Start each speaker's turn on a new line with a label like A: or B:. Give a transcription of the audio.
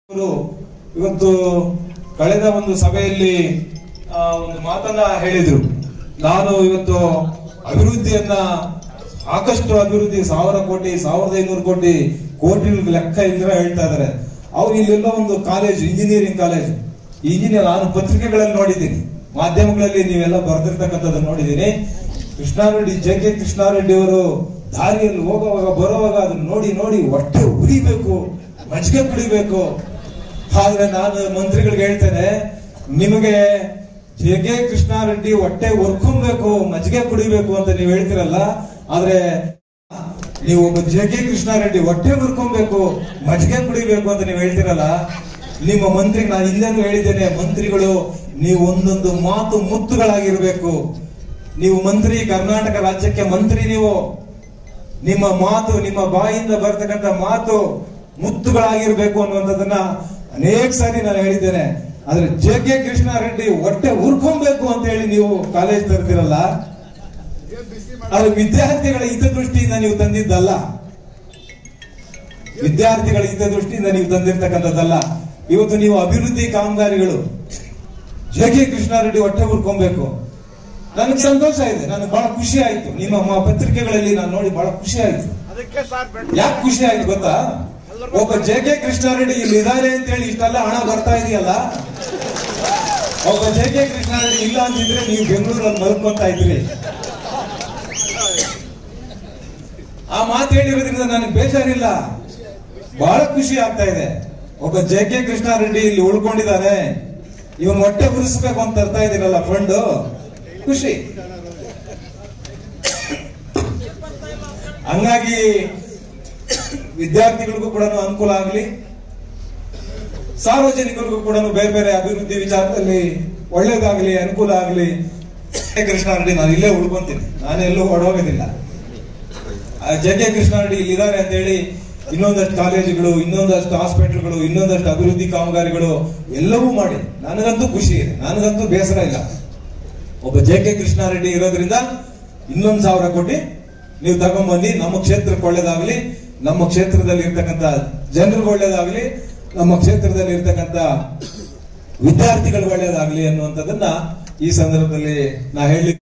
A: ಇವತ್ತು ಕಳೆದ ಒಂದು ಸಭೆಯಲ್ಲಿ ಒಂದು ಮಾತನ್ನ ಹೇಳಿದ್ರು. ನಾನು ಇವತ್ತು ಅಭಿವೃದ್ಧಿಯನ್ನ ಸಾಕಷ್ಟು ಅಭಿವೃದ್ಧಿ 1000 ಕೋಟಿ 1500 ಕೋಟಿ ಕೋಟಿ ಲೆಕ್ಕ ಇದ್ರೆ ಹೇಳ್ತಾ ಇದಾರೆ. ಅವ್ರು ಇಲ್ಲೆಲ್ಲ ಒಂದು ಕಾಲೇಜ್, ಇಂಜಿನಿಯರಿಂಗ್ ಕಾಲೇಜ್, ಇಂಜಿನಿಯರ್ ನಾನು ಪತ್ರಿಕೆಗಳಲ್ಲಿ ನೋಡಿದ್ದೀನಿ, ಮಾಧ್ಯಮಗಳಲ್ಲಿ ನೀವೆಲ್ಲ ಬರೆದಿರ್ತಕ್ಕಂಥದ್ದನ್ನು ನೋಡಿದ್ದೀನಿ. ಕೃಷ್ಣಾರೆಡ್ಡಿ, JK ಕೃಷ್ಣಾರೆಡ್ಡಿ ಅವರು ದಾರಿಯಲ್ಲಿ ಹೋಗುವಾಗ ಬರುವಾಗ ಅದನ್ನ ನೋಡಿ ನೋಡಿ ಹೊಟ್ಟೆ ಉರಿಬೇಕು, ಮಜ್ಜಿಗೆ ಕುಡಿಬೇಕು. ಆದ್ರೆ ನಾನು ಮಂತ್ರಿಗಳಿಗೆ ಹೇಳ್ತೇನೆ, ನಿಮಗೆ JK ಕೃಷ್ಣಾರೆಡ್ಡಿ ಹೊಟ್ಟೆ ಹೊರ್ಕೊಬೇಕು, ಮಜ್ಜಿಗೆ ಕುಡಿಬೇಕು ಅಂತ ನೀವು ಹೇಳ್ತಿರಲ್ಲ, ಆದ್ರೆ ನೀವು ಒಬ್ಬ JK ಕೃಷ್ಣಾರೆಡ್ಡಿ ಹೊಟ್ಟೆ ಹುರ್ಕೊಬೇಕು, ಮಜ್ಜಿಗೆ ಕುಡಿಬೇಕು ಅಂತ ನೀವು ಹೇಳ್ತಿರಲ್ಲ, ನಿಮ್ಮ ಮಂತ್ರಿಗೆ ನಾನು ಹಿಂದೆನೂ ಹೇಳಿದ್ದೇನೆ, ಮಂತ್ರಿಗಳು ನೀವು ಒಂದೊಂದು ಮಾತು ಮುತ್ತುಗಳಾಗಿರ್ಬೇಕು. ನೀವು ಮಂತ್ರಿ, ಕರ್ನಾಟಕ ರಾಜ್ಯಕ್ಕೆ ಮಂತ್ರಿ, ನೀವು ನಿಮ್ಮ ಮಾತು, ನಿಮ್ಮ ಬಾಯಿಂದ ಬರ್ತಕ್ಕಂಥ ಮಾತು ಮುತ್ತುಗಳಾಗಿರ್ಬೇಕು ಅನ್ನುವಂಥದ್ದನ್ನ ಅನೇಕ ಸಾರಿ ನಾನು ಹೇಳಿದ್ದೇನೆ. ಆದ್ರೆ JK ಕೃಷ್ಣಾರೆಡ್ಡಿ ಹೊಟ್ಟೆ ಹುರ್ಕೊಬೇಕು ಅಂತ ಹೇಳಿ ನೀವು ಕಾಲೇಜ್ ತರ್ತಿರಲ್ಲ, ಅದು ವಿದ್ಯಾರ್ಥಿಗಳ ಹಿತದೃಷ್ಟಿಯಿಂದ ನೀವು ತಂದಿದ್ದಲ್ಲ, ವಿದ್ಯಾರ್ಥಿಗಳ ಹಿತದೃಷ್ಟಿಯಿಂದ ನೀವು ತಂದಿರ್ತಕ್ಕಂಥದ್ದಲ್ಲ. ಇವತ್ತು ನೀವು ಅಭಿವೃದ್ಧಿ ಕಾಮಗಾರಿಗಳು JK ಕೃಷ್ಣಾರೆಡ್ಡಿ ಹೊಟ್ಟೆ ಹುರ್ಕೊಬೇಕು. ನನಗೆ ಸಂತೋಷ ಇದೆ, ನನಗೆ ಬಹಳ ಖುಷಿ ಆಯ್ತು. ನಿಮ್ಮ ಪತ್ರಿಕೆಗಳಲ್ಲಿ ನಾನು ನೋಡಿ ಬಹಳ ಖುಷಿ ಆಯ್ತು. ಯಾಕೆ ಖುಷಿ ಆಯ್ತು ಗೊತ್ತಾ? ಒಬ್ಬ JK ಕೃಷ್ಣಾರೆಡ್ಡಿ ಇಲ್ಲಿ ಇದ್ದಾರೆ ಅಂತ ಹೇಳಿ ಇಷ್ಟೆಲ್ಲ ಹಣ ಬರ್ತಾ ಇದೆಯಲ್ಲ, ಒಬ್ಬ JK ಕೃಷ್ಣಾರೆಡ್ಡಿ ಇಲ್ಲ ಅಂತಿದ್ರೆ ನೀವು ಬೆಂಗಳೂರಲ್ಲಿ ಮಲ್ಕೊಂತ ಇದ್ರಿ. ಆ ಮಾತು ಹೇಳಿರೋದ್ರಿಂದ ನನಗೆ ಬೇಜಾರಿಲ್ಲ, ಬಹಳ ಖುಷಿ ಆಗ್ತಾ ಇದೆ. ಒಬ್ಬ JK ಕೃಷ್ಣಾರೆಡ್ಡಿ ಇಲ್ಲಿ ಉಳ್ಕೊಂಡಿದ್ದಾನೆ, ಇವನ್ ಹೊಟ್ಟೆ ಉರಿಸ್ಬೇಕು ಅಂತ ತರ್ತಾ ಇದೀರಲ್ಲ ಫಂಡ್, ಖುಷಿ. ಹಂಗಾಗಿ ವಿದ್ಯಾರ್ಥಿಗಳಿಗೂ ಕೂಡ ಅನುಕೂಲ ಆಗಲಿ, ಸಾರ್ವಜನಿಕರಿಗೂ ಕೂಡ ಬೇರೆ ಬೇರೆ ಅಭಿವೃದ್ಧಿ ವಿಚಾರದಲ್ಲಿ ಒಳ್ಳೇದಾಗಲಿ, ಅನುಕೂಲ ಆಗಲಿ. ಕೃಷ್ಣಾರೆಡ್ಡಿ ನಾನು ಇಲ್ಲೇ ಉಳ್ಕೊಂತೀನಿ, ನಾನೆಲ್ಲೂ ಹೊರಡೋಗೋದಿಲ್ಲ. JK ಕೃಷ್ಣಾರೆಡ್ಡಿ ಇಲ್ಲಿದ್ದಾರೆ ಅಂತ ಹೇಳಿ ಇನ್ನೊಂದಷ್ಟು ಕಾಲೇಜುಗಳು, ಇನ್ನೊಂದಷ್ಟು ಹಾಸ್ಪಿಟಲ್ಗಳು, ಇನ್ನೊಂದಷ್ಟು ಅಭಿವೃದ್ಧಿ ಕಾಮಗಾರಿಗಳು ಎಲ್ಲವೂ ಮಾಡಿ ನನಗಂತೂ ಖುಷಿ ಇದೆ, ನನಗಂತೂ ಬೇಸರ ಇಲ್ಲ. ಒಬ್ಬ JK ಕೃಷ್ಣಾರೆಡ್ಡಿ ಇರೋದ್ರಿಂದ ಇನ್ನೊಂದು 1000 ಕೋಟಿ ನೀವು ತಗೊಂಡ್ಬಂದು ನಮ್ಮ ಕ್ಷೇತ್ರಕ್ಕೆ ಒಳ್ಳೇದಾಗ್ಲಿ, ನಮ್ಮ ಕ್ಷೇತ್ರದಲ್ಲಿ ಇರ್ತಕ್ಕಂಥ ಜನರಿಗೆ ಒಳ್ಳೇದಾಗ್ಲಿ, ನಮ್ಮ ಕ್ಷೇತ್ರದಲ್ಲಿ ಇರ್ತಕ್ಕಂಥ ವಿದ್ಯಾರ್ಥಿಗಳಿಗೆ ಒಳ್ಳೇದಾಗ್ಲಿ ಅನ್ನುವಂಥದ್ದನ್ನ ಈ ಸಂದರ್ಭದಲ್ಲಿ ನಾ ಹೇಳಿ